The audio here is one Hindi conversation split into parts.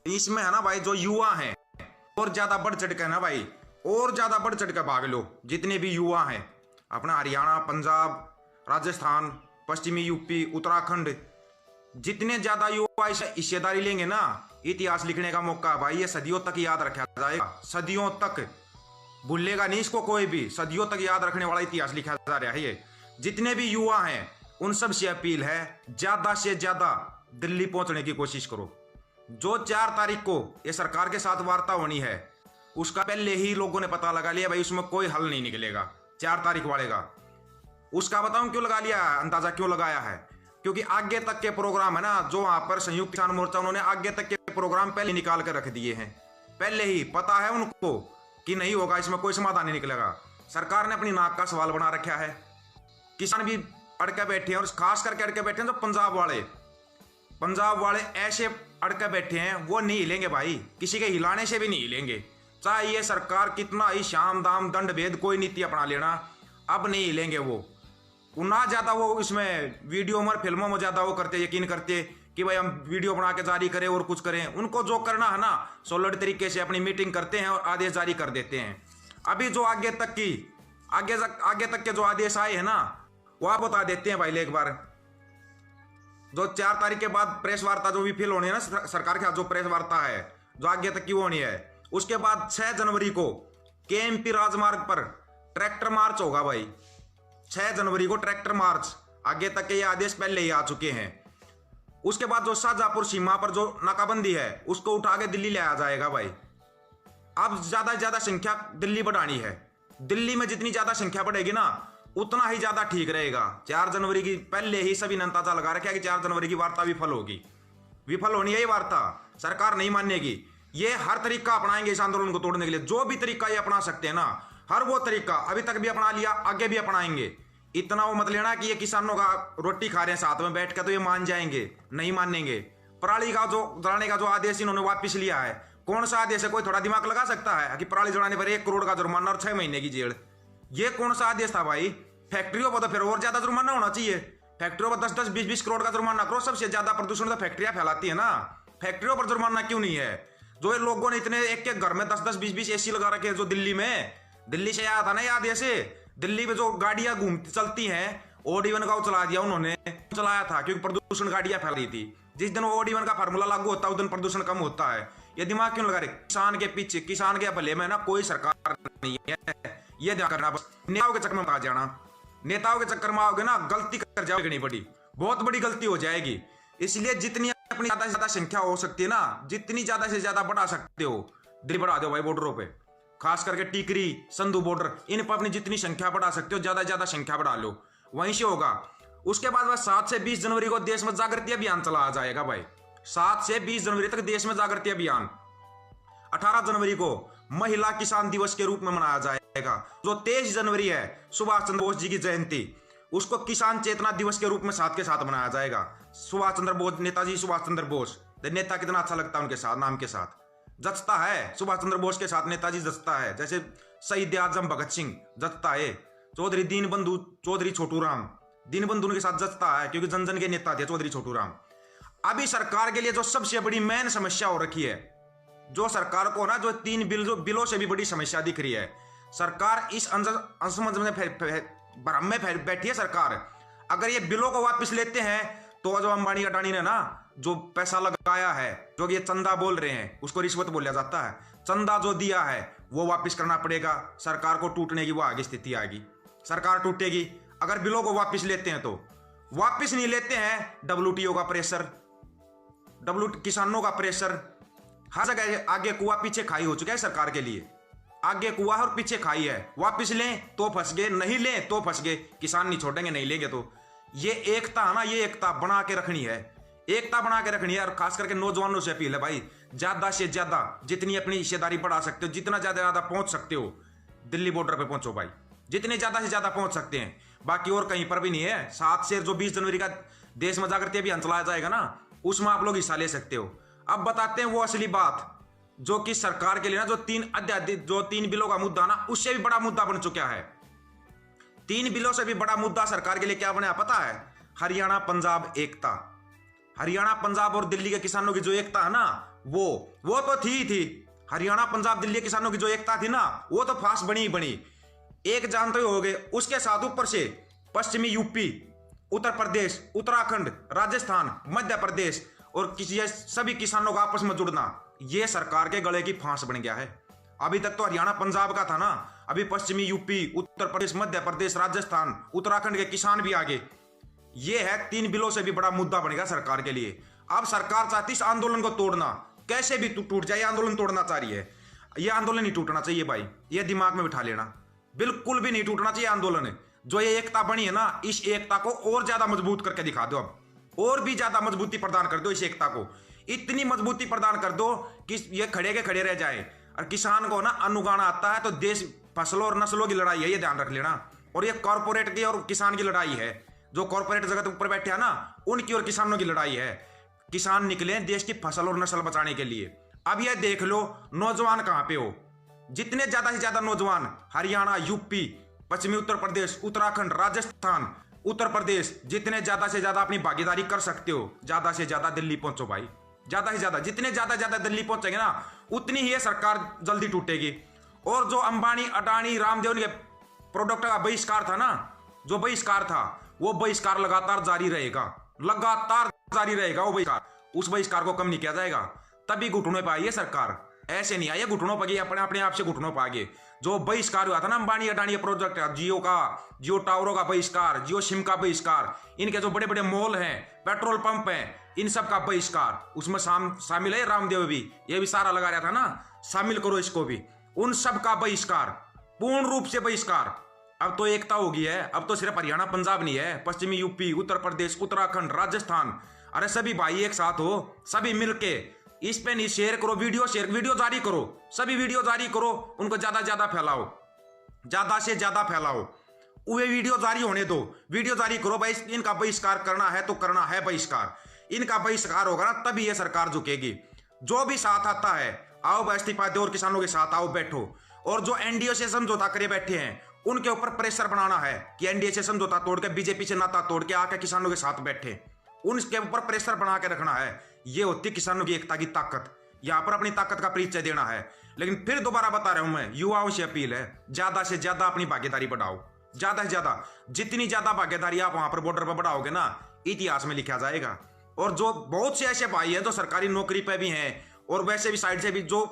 इसमें है ना भाई, जो युवा हैं और ज्यादा बढ़ चढ़ के ना भाई, और ज्यादा बढ़ चढ़ के भाग लो। जितने भी युवा हैं अपना हरियाणा, पंजाब, राजस्थान, पश्चिमी यूपी, उत्तराखंड, जितने ज्यादा युवा इस हिस्सेदारी लेंगे ना, इतिहास लिखने का मौका है भाई। ये सदियों तक याद रखा जाएगा, सदियों तक भूलेगा नहीं इसको कोई भी। सदियों तक याद रखने वाला इतिहास लिखा जा रहा है ये। जितने भी युवा हैं उन सब से अपील है, ज्यादा से ज्यादा दिल्ली पहुंचने की कोशिश करो। जो 4 तारीख को ये सरकार के साथ वार्ता होनी है, उसका पहले ही लोगों ने पता लगा लिया भाई, उसमें कोई हल नहीं निकलेगा 4 तारीख वाले का। उसका बताऊं क्यों लगा लिया, अंदाजा क्यों लगाया है? क्योंकि आगे तक के प्रोग्राम है ना, जो वहां पर संयुक्त किसान मोर्चा, उन्होंने आगे तक के प्रोग्राम पहले निकाल कर रख दिए हैं। पहले ही पता है उनको कि नहीं होगा, इसमें कोई समाधान नहीं निकलेगा। सरकार ने अपनी नाक का सवाल बना रखा है। किसान भी अड़के बैठे हैं, और खास करके अड़के बैठे हैं जो पंजाब वाले ऐसे अड़के बैठे हैं, वो नहीं हिलेंगे भाई, किसी के हिलाने से भी नहीं हिलेंगे। चाहे ये सरकार कितना ही शाम दाम दंड भेद कोई नीति अपना लेना, अब नहीं हिलेंगे वो। ना ज्यादा वो इसमें वीडियो में, फिल्मों में ज्यादा वो करते, यकीन करते कि भाई हम वीडियो बना के जारी करें और कुछ करें। उनको जो करना है ना, सोलर तरीके से अपनी मीटिंग करते हैं और आदेश जारी कर देते हैं। अभी जो आगे तक के जो आदेश आए हैं ना, वो आप बता देते हैं भाई एक बार। जो 4 तारीख के बाद प्रेस वार्ता जो भी फिल होनी है ना, सरकार के जो प्रेस वार्ता है जो आगे तक की वो होनी है, उसके बाद 6 जनवरी को केएमपी राजमार्ग पर ट्रैक्टर मार्च होगा भाई। 6 जनवरी को ट्रैक्टर मार्च, आगे तक के ये आदेश पहले ही आ चुके हैं। उसके बाद जो शाहजहांपुर सीमा पर जो नाकाबंदी है, उसको उठा के दिल्ली ले आया जाएगा भाई। अब ज्यादा से ज्यादा संख्या दिल्ली बढ़ानी है। दिल्ली में जितनी ज्यादा संख्या बढ़ेगी ना, उतना ही ज्यादा ठीक रहेगा। 4 जनवरी की पहले ही सभी ने अंदाजा लगा रखा है कि 4 जनवरी की वार्ता विफल होगी। विफल होनी है ये वार्ता, सरकार नहीं मानेगी। ये हर तरीका अपनाएंगे इस आंदोलन को तोड़ने के लिए। जो भी तरीका ये अपना सकते हैं ना, हर वो तरीका अभी तक भी अपना लिया, आगे भी अपनाएंगे। इतना वो मत लेना कि ये किसानों का रोटी खा रहे हैं साथ में बैठ कर तो ये मान जाएंगे, नहीं मानेंगे। पराली का जो जलाने का जो आदेश इन्होंने वापिस लिया है, कौन सा आदेश है? कोई थोड़ा दिमाग लगा सकता है कि पराली जलाने पर 1 करोड़ का जुर्माना और 6 महीने की जेल? ये कौन सा आदेश था भाई? फैक्ट्रियों पर तो फिर और ज्यादा जुर्माना होना चाहिए। फैक्ट्रियों पर 10-10, 20-20 करोड़ का जुर्माना करो। सबसे ज्यादा प्रदूषण तो फैक्ट्रियां फैलाती है ना, फैक्ट्रियों पर जुर्माना क्यों नहीं है? जो ये लोगों ने इतने एक घर में 10-10, 20-20 एसी लगा रखे हैं, जो दिल्ली से आया था ना ये आदेश। दिल्ली में जो गाड़ियां घूमती चलती हैं, OD1 का चला दिया उन्होंने, चलाया था क्योंकि प्रदूषण गाड़ियां फैल रही थी। जिस दिन OD1 का फार्मूला लागू होता है उस दिन प्रदूषण कम होता है। ये दिमाग क्यों लगा रहे? किसान के पीछे, किसान के भले में ना कोई सरकार नहीं है, ये ध्यान करना। बस नेताओं के चक्कर में आ जाना, नेताओं के चक्कर में आओगे ना, गलती कर जाओगे, नहीं बड़ी बहुत बड़ी गलती हो जाएगी। इसलिए जितनी अपनी ज्यादा से ज्यादा संख्या हो सकती है ना, जितनी ज्यादा से ज्यादा बढ़ा सकते हो दिल्ली बढ़ा दो भाई। बॉर्डरों पे खास करके टीकरी, संधू बॉर्डर, इन पर अपनी जितनी संख्या बढ़ा सकते हो, ज्यादा से ज्यादा संख्या बढ़ा लो, वहीं से होगा। उसके बाद बस 7 से 20 जनवरी को देश में जागृति अभियान चलाया जाएगा भाई। 7 से 20 जनवरी तक देश में जागृति अभियान। 18 जनवरी को महिला किसान दिवस के रूप में मनाया जाएगा। जो 23 जनवरी है सुभाष चंद्र बोस जी की जयंती, उसको किसान चेतना दिवस के रूप में साथ के साथ मनाया जाएगा। सुभाष चंद्र बोस, नेताजी सुभाष चंद्र बोस, नेता कितना अच्छा लगता है उनके साथ, नाम के साथ जचता है। सुभाष चंद्र बोस के साथ नेताजी जचता है, जैसे शहीद आजम भगत सिंह जचता है। चौधरी दीनबंधु चौधरी छोटू राम, दीनबंधु के साथ जचता है क्योंकि जन जन के नेता थे चौधरी छोटू राम। अभी सरकार के लिए जो सबसे बड़ी मेन समस्या हो रखी है, जो सरकार को ना, जो 3 बिलों से भी बड़ी समस्या दिख रही है, सरकार इस असमंजस में भ्रम में बैठी है सरकार। अगर ये बिलों को वापस लेते हैं तो जो अंबानी अडानी ने ना जो पैसा लगाया है, जो ये चंदा बोल रहे हैं, उसको रिश्वत बोला जाता है। चंदा जो दिया है वो वापस करना पड़ेगा। सरकार को टूटने की वो आगे स्थिति आएगी, सरकार टूटेगी। अगर बिलों को वापस लेते हैं तो, वापस नहीं लेते हैं, WTO का प्रेशर, किसानों का प्रेशर, हर जगह आगे कुआ पीछे खाई हो चुका है सरकार के लिए। आगे कुआ और पीछे खाई है। वापस लें तो फंस गए, नहीं लें तो फंस गए। किसान नहीं छोड़ेंगे, नहीं लेंगे तो। ये एकता है ना, ये एकता बना के रखनी है, एकता बना के रखनी है। और खास करके नौजवानों से अपील है भाई, ज्यादा से ज्यादा जितनी अपनी हिस्सेदारी बढ़ा सकते हो, जितना ज्यादा पहुंच सकते हो, दिल्ली बॉर्डर पे पहुंचो भाई, जितने ज्यादा से ज्यादा पहुंच सकते हैं। बाकी और कहीं पर भी नहीं है। 7 से जो 20 जनवरी का देश में जागृति अभियान चलाया जाएगा ना, उसमें आप लोग हिस्सा ले सकते हो। अब बताते हैं वो असली बात, जो कि सरकार के लिए ना, जो 3 बिलों का मुद्दा ना, उससे भी बड़ा मुद्दा बन चुका है। 3 बिलों से भी बड़ा मुद्दा सरकार के लिए क्या बना पता है? हरियाणा पंजाब एकता। हरियाणा पंजाब और दिल्ली के किसानों की जो एकता है ना, वो तो थी हरियाणा पंजाब दिल्ली किसानों की जो एकता थी ना, वो तो फास्ट बनी ही बनी। एक जानते हो गए, उसके साथ ऊपर से पश्चिमी यूपी, उत्तर प्रदेश, उत्तराखंड, राजस्थान, मध्य प्रदेश और किसी सभी किसानों का आपस में जुड़ना, ये सरकार के गले की फांस बन गया है। अभी तक तो हरियाणा पंजाब का था ना, अभी पश्चिमी यूपी, उत्तर प्रदेश, मध्य प्रदेश, राजस्थान, उत्तराखंड के किसान भी आगे। ये है 3 बिलों से भी बड़ा मुद्दा बनेगा सरकार के लिए। अब सरकार चाहती इस आंदोलन को तोड़ना, कैसे भी टूट जाए, आंदोलन तोड़ना चाह रही है। यह आंदोलन नहीं टूटना चाहिए भाई, यह दिमाग में बिठा लेना, बिल्कुल भी नहीं टूटना चाहिए आंदोलन। जो ये एकता बनी है ना, इस एकता को और ज्यादा मजबूत करके दिखा दो, अब और भी ज्यादा मजबूती प्रदान कर दो इस एकता को। इतनी मजबूती प्रदान कर दो कि ये खड़े के खड़े रह जाए। और किसान को ना अनुगाना आता है तो देश फसलों और नस्लों की लड़ाई है, ये ध्यान रख लेना। और ये कॉर्पोरेट की और किसान की लड़ाई है, जो कॉर्पोरेट जगत ऊपर बैठे हैं ना, उनकी और किसानों की लड़ाई है। किसान निकले देश की फसल और नस्ल बचाने के लिए। अब ये देख लो नौजवान कहां पे हो, जितने ज्यादा से ज्यादा नौजवान हरियाणा, यूपी, पश्चिमी उत्तर प्रदेश, उत्तराखंड, राजस्थान, उत्तर प्रदेश, जितने ज्यादा से ज्यादा अपनी भागीदारी कर सकते हो, ज्यादा से ज्यादा दिल्ली पहुंचो भाई, ज्यादा से ज्यादा। जितने ज्यादा दिल्ली पहुंचेंगे ना, उतनी ही ये सरकार जल्दी टूटेगी। और जो अंबानी, अडानी, रामदेव के प्रोडक्ट का बहिष्कार था ना, जो बहिष्कार था, वो बहिष्कार लगातार जारी रहेगा, लगातार जारी रहेगा वो बहिष्कार। उस बहिष्कार को कम नहीं किया जाएगा। तभी घुटनों पर आई है सरकार, ऐसे नहीं आई है घुटनों पर, अपने आप से घुटनों पर आगे। जो बहिष्कार हुआ था ना अंबानी अडानी प्रोजेक्ट, जियो का, जियो टावरों का बहिष्कार, जियो सिम का बहिष्कार, इनके जो बड़े बड़े मॉल हैं, पेट्रोल पंप हैं, इन सब का बहिष्कार, उसमें शामिल है रामदेव भी, ये भी सारा लगा रहा था ना, शामिल करो इसको भी। उन सब का बहिष्कार, पूर्ण रूप से बहिष्कार। अब तो एकता होगी है, अब तो सिर्फ हरियाणा पंजाब नहीं है, पश्चिमी यूपी, उत्तर प्रदेश, उत्तराखंड, राजस्थान, अरे सभी भाई एक साथ हो, सभी मिलके इस पे नहीं शेयर करो, वीडियो जारी करो, सभी वीडियो जारी करो, उनको ज्यादा फैलाओ, ज्यादा से ज्यादा फैलाओ, वे वीडियो जारी होने दो, वीडियो जारी करो भाई। इनका बहिष्कार करना है तो करना है बहिष्कार, इनका बहिष्कार होगा ना तभी ये सरकार झुकेगी। जो भी साथ आता है आओ इस्तीफा दो और किसानों के साथ आओ बैठो। और जो एनडीए से समझौता करे बैठे हैं उनके ऊपर प्रेशर बनाना है कि एनडीए से समझौता तोड़ के, बीजेपी से नाता तोड़ के आके किसानों के साथ बैठे, उनके ऊपर प्रेशर बना के रखना है। ये होती किसानों की एकता की ताकत, यहां पर अपनी ताकत का परिचय देना है। लेकिन फिर दोबारा बता रहा हूं मैं, युवाओं से अपील है, ज्यादा से ज्यादा अपनी भागीदारी बढ़ाओ, ज्यादा से ज्यादा। जितनी ज्यादा भागीदारी आप वहां पर बॉर्डर पर बढ़ाओगे ना, इतिहास में लिखा जाएगा। और जो बहुत से ऐसे भाई हैं जो सरकारी नौकरी पे भी हैं और वैसे भी साइड से भी जो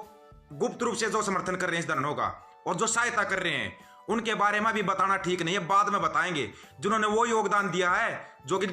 गुप्त रूप से जो समर्थन कर रहे हैं इस धरनों का और जो सहायता कर रहे हैं, उनके बारे में भी बताना ठीक नहीं है, बाद में बताएंगे। जिन्होंने वो योगदान दिया है जो कि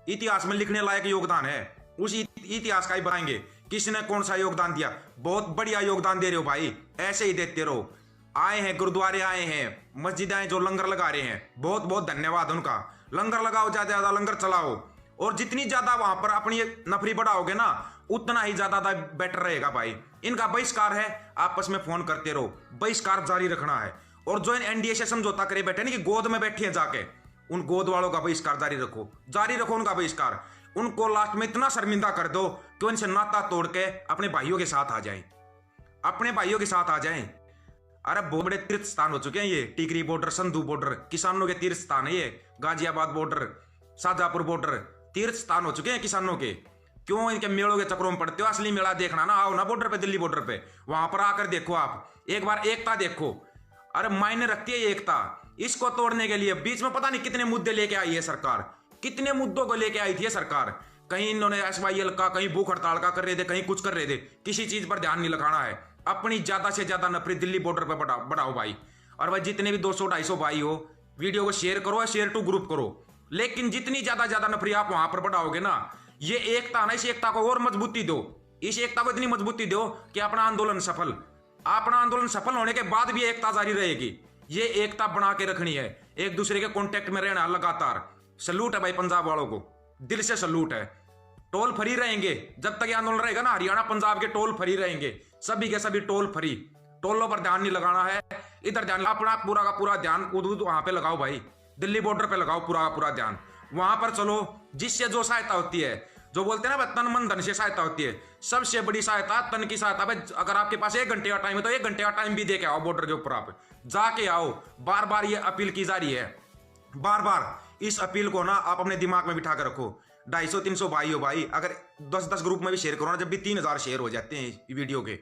इतिहास में लिखने लायक योगदान है, उस इतिहास का ही बताएंगे किसने कौन सा योगदान दिया। बहुत बढ़िया योगदान दे रहे हो भाई, ऐसे ही देते रहो। आए हैं गुरुद्वारे, आए हैं मस्जिदें जो लंगर लगा रहे हैं, बहुत बहुत धन्यवाद उनका। लंगर लगाओ, ज्यादा लंगर चलाओ, और जितनी ज्यादा वहां पर अपनी नफरी बढ़ाओगे ना, उतना ही ज्यादा बेटर रहेगा भाई। इनका बहिष्कार है, आपस में फोन करते रहो, बहिष्कार जारी रखना है। और जो एनडीए से समझौता करे बैठे ना कि गोद में बैठे हैं जाके, उन गोद वालों का बहिष्कार जारी रखो उनका बहिष्कार। उनको लास्ट में इतना शर्मिंदा कर दो कि उनसे नाता तोड़ के अपने भाइयों के साथ आ जाएं, अपने भाइयों के साथ आ जाएं। अरे बहुत बड़े तीर्थ स्थान हो चुके हैं ये, टिकरी बॉर्डर, संधू बॉर्डर, किसानों के तीर्थ स्थान है ये। गाजियाबाद बॉर्डर, शाहजहांपुर बॉर्डर, तीर्थ स्थान हो चुके हैं किसानों के। क्यों इनके मेलों के चक्रों में पड़ते हो? असली मेला देखना ना, आओ ना बॉर्डर पे, दिल्ली बॉर्डर पे, वहां पर आकर देखो, आप एक बार एकता देखो। अरे मायने रखती है ये एकता। इसको तोड़ने के लिए बीच में पता नहीं कितने मुद्दे लेके आई है सरकार, कितने मुद्दों को लेके आई थी सरकार। कहीं इन्होंने SYL का, कहीं भूख हड़ताल का कर रहे थे, कहीं कुछ कर रहे थे, किसी चीज पर ध्यान नहीं लगाना है। अपनी ज्यादा से ज्यादा नफरत दिल्ली बॉर्डर पर बढ़ाओ भाई। और भाई जितने भी 200-250 भाई हो, वीडियो को शेयर करो, शेयर टू ग्रुप करो। लेकिन जितनी ज्यादा नफरी आप वहां पर बढ़ाओगे ना, ये एकता ना, इस एकता को और मजबूती दो, इस एकता को इतनी मजबूती दो कि अपना आंदोलन सफल होने के बाद भी एकता जारी रहेगी। ये एकता बना के रखनी है, एक दूसरे के कांटेक्ट में रहना लगातार। सलूट है भाई पंजाब वालों को, दिल से सलूट है। टोल फ्री रहेंगे जब तक ये आंदोलन रहेगा ना, हरियाणा पंजाब के टोल फ्री रहेंगे, सभी के सभी टोल फ्री। टोलों पर ध्यान नहीं लगाना है, इधर ध्यान, अपना पूरा का पूरा ध्यान वहां पे लगाओ भाई, दिल्ली बॉर्डर पे लगाओ पूरा का पूरा ध्यान। वहां पर चलो, जिससे जो सहायता होती है, जो बोलते हैं ना तन मन धन से सहायता होती है, सबसे बड़ी सहायता तन की सहायता। भाई अगर आपके पास 1 घंटे का टाइम है तो 1 घंटे का टाइम भी दे के आओ, बॉर्डर के ऊपर आप जाके आओ। बार बार ये अपील की जा रही है, बार बार इस अपील को ना आप अपने दिमाग में बिठा कर रखो। 250-300 भाई हो भाई, अगर 10-10 ग्रुप में भी शेयर करो ना, जब भी 3000 शेयर हो जाते हैं वीडियो के।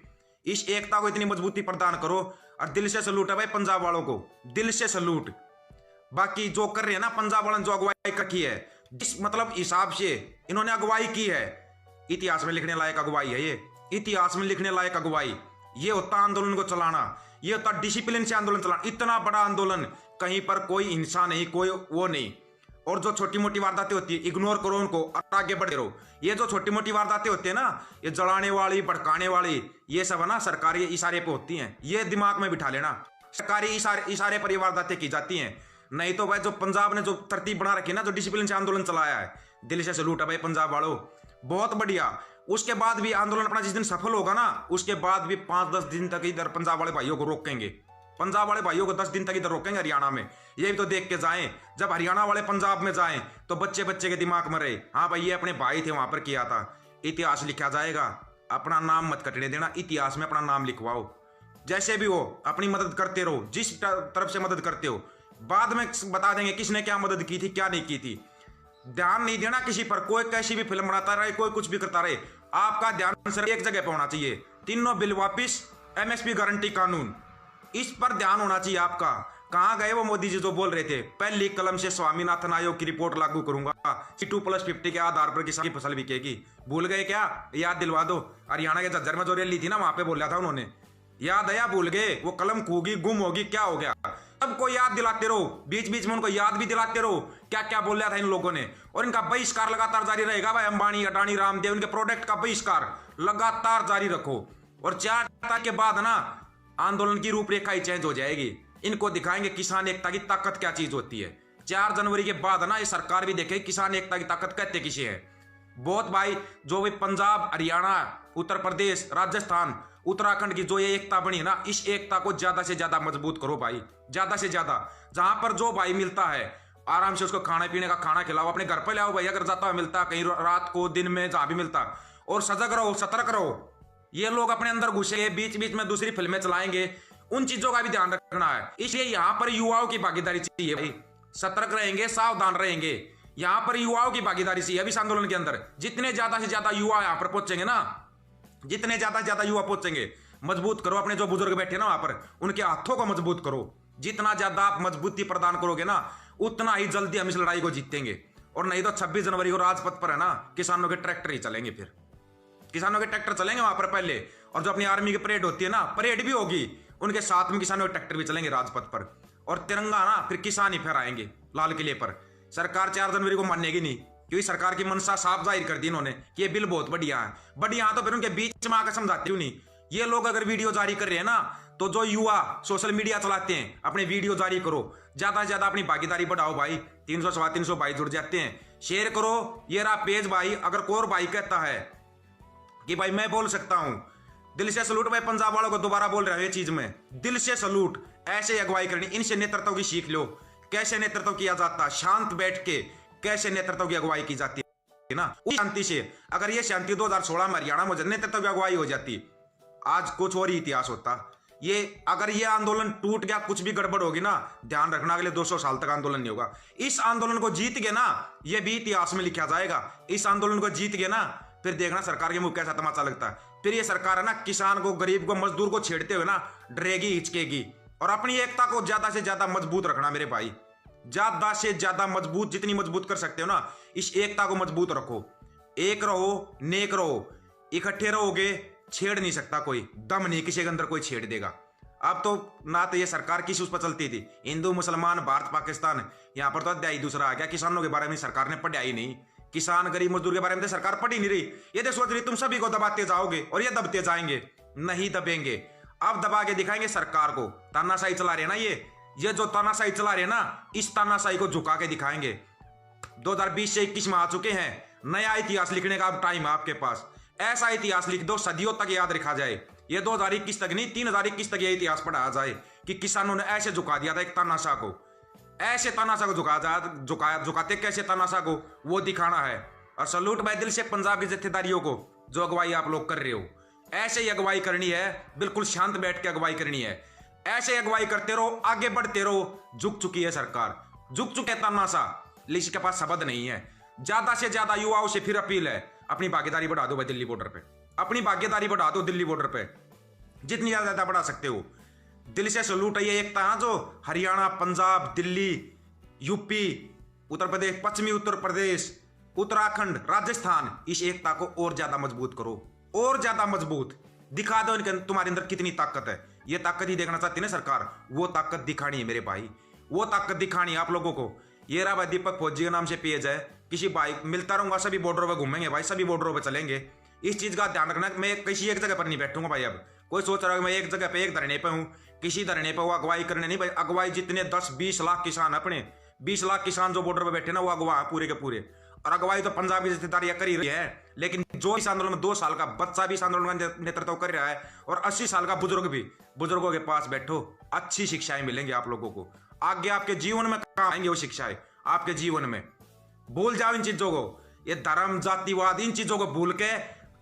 इस एकता को इतनी मजबूती प्रदान करो, और दिल से सलूट है भाई पंजाब वालों को, दिल से सलूट। बाकी जो कर रहे हैं ना पंजाब वालों ने, जो अगुवाई रखी है, जिस मतलब हिसाब से इन्होंने अगुवाई की है, इतिहास में लिखने लायक अगुवाई है ये, इतिहास में लिखने लायक अगुवाई। ये होता आंदोलन को चलाना, ये होता डिसिप्लिन से आंदोलन चलाना। इतना बड़ा आंदोलन, कहीं पर कोई हिंसा नहीं, कोई वो नहीं। और जो छोटी मोटी वारदातें होती है, इग्नोर करो उनको और आगे बढ़ते रहो। ये जो छोटी मोटी वारदातें होती है ना, ये जलाने वाली, भड़काने वाली, ये सब है ना सरकारी इशारे पे होती हैं। ये दिमाग में बिठा लेना, सरकारी इशारे पर ये वारदातें की जाती हैं। नहीं तो भाई जो पंजाब ने जो तरतीब बना रखी है ना, जो डिसिप्लिन से आंदोलन चलाया है, दिल से सलूट है भाई पंजाब वालों, बहुत बढ़िया। उसके बाद भी आंदोलन अपना जिस दिन सफल होगा ना, उसके बाद भी 5-10 दिन तक इधर पंजाब वाले भाइयों को रोकेंगे, पंजाब वाले भाइयों को 10 दिन तक इधर रोकेंगे हरियाणा में। ये भी तो देख के जाएं, जब हरियाणा वाले पंजाब में जाएं तो बच्चे बच्चे के दिमाग में रहे, हाँ भाई ये अपने भाई थे वहां पर किया था। इतिहास लिखा जाएगा, अपना नाम मत कटने देना, इतिहास में अपना नाम लिखवाओ। जैसे भी हो अपनी मदद करते रहो, जिस तरफ से मदद करते हो, बाद में बता देंगे किसने क्या मदद की थी, क्या नहीं की थी। ध्यान नहीं देना किसी पर, कोई कैसी भी फिल्म बनाता रहे, कोई कुछ भी करता रहे, आपका ध्यान सिर्फ एक जगह पर होना चाहिए, तीनों बिल वापिस, MSP गारंटी कानून, इस पर ध्यान होना चाहिए आपका। कहां गए वो मोदी जी जो बोल रहे थे, पहली कलम से स्वामीनाथन आयोग की रिपोर्ट लागू करूंगा, 2+50 के आधार पर किसान की फसल बिकेगी। भूल गए क्या? याद दिलवा दो। हरियाणा के झज्जर में जो रैली थी ना, वहां पे बोला था उन्होंने, याद है या भूल गए? वो कलम खूगी, गुम होगी, क्या हो गया? सबको याद दिलाते रहो, बीच बीच में उनको याद भी दिलाते रहो क्या क्या बोला था इन लोगों ने। और इनका बहिष्कार लगातार जारी रहेगा भाई, अंबानी, अडानी, रामदेव, इनके प्रोडक्ट का बहिष्कार लगातार जारी रखो। और 4 तारीख के बाद ना आंदोलन की रूपरेखा ही चेंज हो जाएगी। इनको दिखाएंगे किसान एकता की ताकत क्या चीज होती है। 4 जनवरी के बाद ना ये सरकार भी देखे किसान एकता की ताकत कहते किसे है। बहुत भाई जो भी पंजाब, हरियाणा, उत्तर प्रदेश, राजस्थान, उत्तराखंड की जो ये एकता बनी है ना, इस एकता को ज्यादा से ज्यादा मजबूत करो भाई, ज्यादा से ज्यादा। जहां पर जो भाई मिलता है आराम से उसको खाने पीने का खाना खिलाओ, अपने घर पर लाओ भाई, अगर जाता हुआ मिलता कहीं रात को, दिन में, जहां भी मिलता। और सजग रहो, सतर्क रहो। ये लोग अपने अंदर घुसे, बीच बीच में दूसरी फिल्में चलाएंगे, उन चीजों का भी ध्यान रखना है। इसलिए यहाँ पर युवाओं की भागीदारी चाहिए भाई, सतर्क रहेंगे, सावधान रहेंगे। यहाँ पर युवाओं की भागीदारी चाहिए। अभी इस आंदोलन के अंदर जितने ज्यादा से ज्यादा युवा यहाँ पर पहुंचेंगे ना, जितने ज्यादा से ज्यादा युवा पहुंचेंगे, मजबूत करो अपने जो बुजुर्ग बैठे ना वहां पर, उनके हाथों को मजबूत करो। जितना ज्यादा आप मजबूती प्रदान करोगे ना, उतना ही जल्दी हम इस लड़ाई को जीतेंगे। और नहीं तो 26 जनवरी को राजपथ पर है ना, किसानों के ट्रैक्टर ही चलेंगे, फिर किसानों के ट्रैक्टर चलेंगे वहां पर पहले। और जो अपनी आर्मी की परेड होती है ना, परेड भी होगी, उनके साथ में किसानों के ट्रैक्टर भी चलेंगे राजपथ पर। और तिरंगा ना फिर किसान ही फहराएंगे लाल किले पर। सरकार 4 जनवरी को मानेगी नहीं, क्योंकि सरकार की मनसा साफ जाहिर कर दी इन्होंने कि ये बिल बहुत बढ़िया है। बढ़िया तो फिर उनके बीच में आकर समझाते क्यों नहीं? ये लोग अगर वीडियो जारी कर रहे हैं ना, तो जो युवा सोशल मीडिया चलाते हैं, अपने वीडियो जारी करो, ज्यादा से ज्यादा अपनी भागीदारी बढ़ाओ भाई। 300-325 भाई जुड़ जाते हैं, शेयर करो। ये रहा पेज भाई। अगर कोई भाई कहता है कि भाई मैं बोल सकता हूं, दिल से सलूट भाई पंजाब वालों को दोबारा बोल रहे हैं ये चीज में, दिल से सलूट। ऐसे अगुवाई करनी, इनसे नेतृत्व की सीख लो, कैसे नेतृत्व किया जाता, शांत बैठ के कैसे नेतृत्व की अगुवाई की जाती है ना, उस शांति से। अगर ये शांति 2016 में हरियाणा में नेतृत्व की अगुवाई हो जाती, आज कुछ और ही इतिहास होता। ये अगर ये आंदोलन टूट गया, कुछ भी गड़बड़ होगी ना, ध्यान रखना अगले 200 साल तक आंदोलन नहीं होगा। इस आंदोलन को जीत गए ना, ये भी इतिहास में लिखा जाएगा। इस आंदोलन को जीत गए ना, फिर देखना सरकार के मुंह कैसा तमाचा लगता है। फिर ये सरकार है ना, किसान को, गरीब को, मजदूर को छेड़ते हुए ना डरेगी, हिचकेगी। और अपनी एकता को ज्यादा से ज्यादा मजबूत रखना मेरे भाई, ज्यादा से ज्यादा मजबूत, जितनी मजबूत कर सकते हो ना, इस एकता को मजबूत रखो। एक रहो, नेक रहो, इकट्ठे रहोगे, छेड़ नहीं सकता कोई, दम नहीं किसी के अंदर कोई छेड़ देगा। अब तो ना तो ये सरकार किस उस पर चलती थी, हिंदू मुसलमान, भारत पाकिस्तान, यहाँ पर तो अध्याय दूसरा आ गया। किसानों के बारे में सरकार ने पढ़ा ही नहीं, किसान गरीब मजदूर के बारे में तो सरकार पढ़ ही नहीं रही। ये तो सोच रही तुम सभी को दबाते जाओगे और ये दबते जाएंगे, नहीं दबेंगे। अब दबा के दिखाएंगे सरकार को। तानाशाही चला रहे ना ये जो तानाशाही चला रहे ना, इस तानाशाही को झुका के दिखाएंगे। 2020 से 21 में आ चुके हैं, नया इतिहास लिखने का अब टाइम है आपके पास। ऐसा इतिहास लिख दो, सदियों तक याद रखा जाए। ये 2021 तक नहीं, 3021 तक ये इतिहास पढ़ाया जाए कि किसानों ने ऐसे झुका दिया था एक तानाशाह को, ऐसे तानाशाह को झुकाते कैसे तानाशाह को, वो दिखाना है। और सलूट भाई दिल से पंजाब की जत्थेदारियों को, जो अगुवाई आप लोग कर रहे हो। ऐसे ही अगुवाई करनी है, बिल्कुल शांत बैठ के अगुवाई करनी है। ऐसे अगुवाई करते रहो, आगे बढ़ते रहो। झुक चुकी है सरकार, झुक चुके तानाशाह, लेकिन इसके पास शब्द नहीं है। ज्यादा से ज्यादा युवाओं से फिर अपील है, अपनी भागीदारी बढ़ा दो भाई दिल्ली बॉर्डर पे, अपनी भागीदारी बढ़ा दो दिल्ली बॉर्डर पे, जितनी ज्यादा बढ़ा सकते हो। दिल से सलूट है ये एकता जो हरियाणा, पंजाब, दिल्ली, यूपी, उत्तर प्रदेश, पश्चिमी उत्तर प्रदेश, उत्तराखंड, राजस्थान, इस एकता को और ज्यादा मजबूत करो, और ज्यादा मजबूत दिखा दो इनके तुम्हारे अंदर कितनी ताकत है। ये ताकत ही देखना चाहती है ना सरकार, वो ताकत दिखानी है मेरे भाई, वो ताकत दिखानी है आप लोगों को। ये रहा भाई दीपक फौजी के नाम से पेज है, किसी भाई मिलता रहूंगा, सभी बॉर्डरों पर घूमेंगे भाई, सभी बॉर्डरों पर चलेंगे। इस चीज का ध्यान रखना, मैं किसी एक जगह पर नहीं बैठूंगा भाई। अब कोई सोच रहा है मैं एक जगह पे एक धरने पे हूं, किसी धरने पे वो अगवाई करने नहीं भाई। अगवाई जितने 10-20 लाख किसान अपने 20 लाख किसान जो बॉर्डर पे बैठे ना, वो अगवा है पूरे के पूरे। और अगवाई तो पंजाब की जथेदारियां कर ही रही है, लेकिन जो इस आंदोलन में 2 साल का बच्चा भी इस आंदोलन का नेतृत्व कर रहा है, और 80 साल का बुजुर्ग भी, बुजुर्गों के पास बैठो, अच्छी शिक्षाएं मिलेंगी आप लोगों को, आगे आपके जीवन में काम आएंगे वो शिक्षाएं आपके जीवन में। भूल जाओ इन चीजों को, ये धर्म, जातिवाद, इन चीजों को भूल के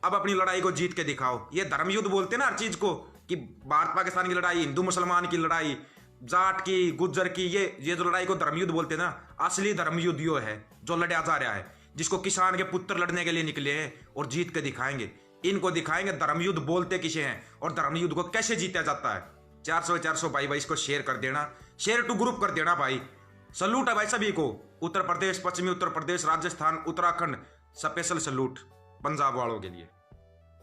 अब अपनी लड़ाई को जीत के दिखाओ। ये धर्म युद्ध बोलते ना हर चीज को, कि भारत पाकिस्तान की लड़ाई, हिंदू मुसलमान की लड़ाई, जाट की, गुज्जर की, ये जो लड़ाई को धर्म युद्ध बोलते ना, असली धर्म युद्ध यो है जो लड़ा जा रहा है, जिसको किसान के पुत्र लड़ने के लिए निकले हैं और जीत के दिखाएंगे। इनको दिखाएंगे धर्म युद्ध बोलते किसे हैं और धर्म युद्ध को कैसे जीता जाता है। 400 भाई इसको शेयर कर देना, शेयर टू ग्रुप कर देना भाई। सलूट है भाई सभी को, उत्तर प्रदेश, पश्चिमी उत्तर प्रदेश, राजस्थान, उत्तराखंड, स्पेशल सलूट पंजाब वालों के लिए।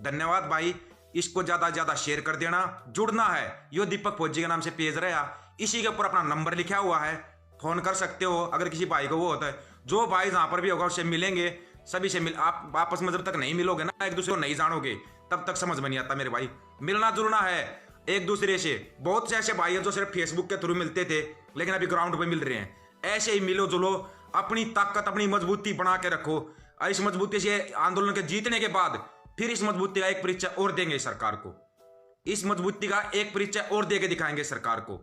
धन्यवाद भाई, इसको ज्यादा ज्यादा शेयर कर देना। जुड़ना है, यो दीपक फौजी के नाम से पेज रहा, इसी के ऊपर अपना नंबर लिखा हुआ है, फोन कर सकते हो अगर किसी भाई को वो होता है। जो भाई जहां पर भी होगा उससे मिलेंगे, सभी से आप आपस में जब तक नहीं मिलोगे ना, एक दूसरे को नहीं जानोगे, तब तक समझ में नहीं आता मेरे भाई। मिलना जुलना है एक दूसरे से। बहुत से ऐसे भाई हैं जो सिर्फ फेसबुक के थ्रू मिलते थे, लेकिन अभी ग्राउंड पे मिल रहे हैं। ऐसे ही मिलो जुलो, अपनी ताकत, अपनी मजबूती बना के रखो। इस मजबूती से आंदोलन के जीतने के बाद फिर इस मजबूती का एक परिचय और देंगे सरकार को, इस मजबूती का एक परिचय और दे के दिखाएंगे सरकार को।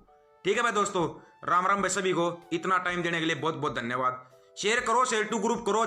ठीक है भाई दोस्तों, राम राम भाई सभी को। इतना टाइम देने के लिए बहुत बहुत धन्यवाद। शेयर करो, शेयर टू ग्रुप करो।